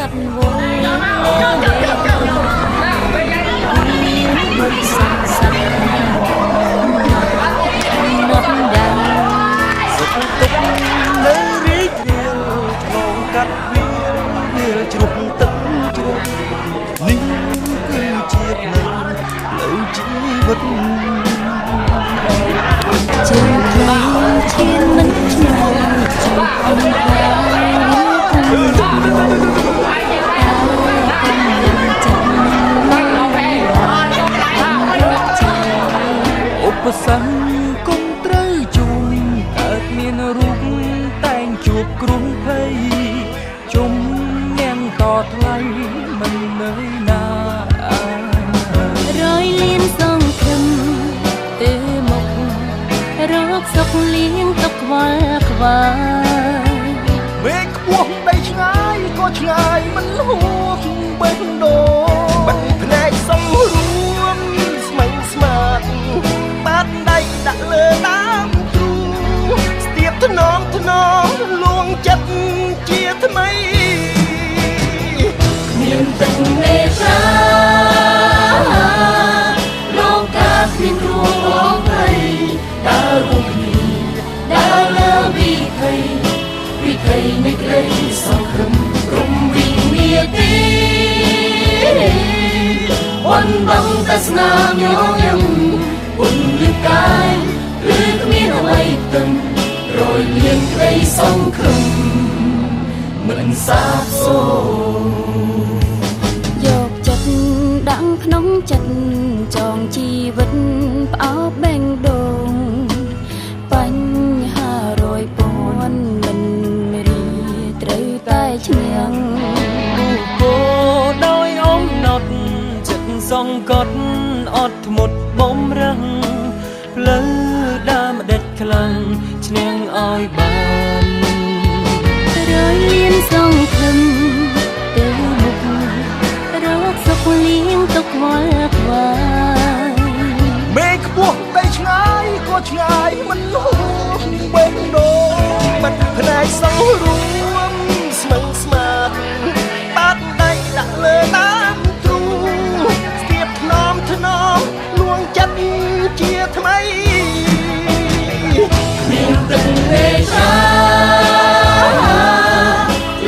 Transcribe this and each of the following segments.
ត់វល់មិនសាក់សាក់មកដល់សុខទុក្ខនៅរីករាយឆ្លងកាត់វាជ្រុះទឹកជ្រុះនេះគឺជាផ្លូវជីវិតជាផ្លូវឈានមិនឆ្លងជួបអំណាឧបសគ្គគង់ត្រូវជួបកើតមានរូបតែងជួបគ្រោះភ័យជុំញ៉ាំងតថ្លៃមិននៅណារយលៀនសងខឹមទៅមករកសុខលៀងទុកខ្វល់ខ្វាយមេឃខ្ពស់ដីឆ្ងាយក៏ឆ្ងាយមិនហួសបេះដូងបាត់ភ្នែកសំរួមស្មិញស្មាតបាត់ដៃដាក់លើតាមទ្រូស្ទាបថ្នមថ្នមលួងចិត្តជាថ្មីមានទឹកមេត្តាលោកកាគ្មានគ្រួងភ័យដើររួមគ្នាដើរលើវិថីនៃក្តីសង្ឃឹមក្រុមវិញ្ញាទីวันบังแต่สนามย้อนยังอุ่นลึกกายหรือគ្មានអ្វីទឹមរយលៀងក្តីសង្ឃឹមមិនសាបសូន្យយកចិត្តដាក់ក្នុងចិត្តចងជីវិតផ្អោបបេងដូងបញ្ហារយពាន់មិនរីត្រូវតែឈ្នះគោដោយអំណត់សង្កត់អត់ធ្មត់បំរឹងផ្លូវដើរម្ដេចខ្លាំងឈ្នះឲ្យបានរយលៀនសង្ឃឹមទៅមុខរកសុខលៀងទុកខ្វល់ខ្វាយមេឃខ្ពស់ដីឆ្ងាយក៏ឆ្ងាយមិនហួសបេះដូងបាត់ភ្នែកសង្រួមស្មឹងស្មាតបាត់ដៃដាក់លើតាមទ្រូថ្នមថ្នមលួងចិត្តជាថ្មីមានទឹកមេត្តា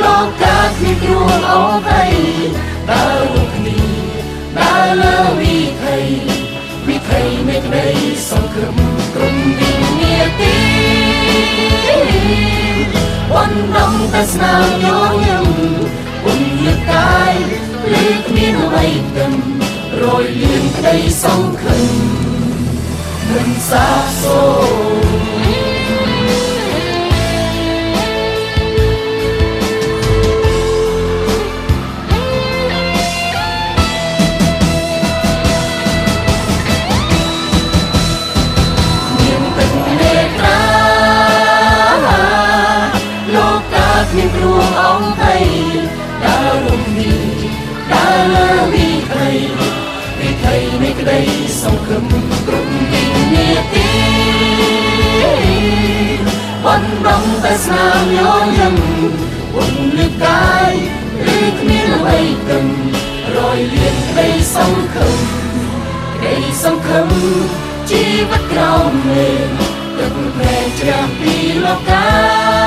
លោកកាគ្មានគ្រួងអស់ភ័យដើររួមគ្នាដើរលើវិថីនៃក្តីសង្ឃឹមក្រុមវិញ្ញាទីวันដងតែស្នាមញញឹមอุ่นលើកាយឬគ្មានអ្វីទឹមរយលៀងក្តីសង្ឃឹមមិនសាបសូន្យមានទឹកមេត្តាលោកកាគ្មានគ្រួងអង្ភ័យដើររួមគ្នាដើរលើវិថីនៃក្តីសង្ឃឹមក្រុមវិញ្ញាទីបណ្ដងតែស្នាមញញឹមอุ่นលើកាយឬគ្មានអ្វីទឹមរយលៀងក្តីសង្ឃឹមជីវិតក្រោមមេទឹកភ្នែកជ្រះពីលោកា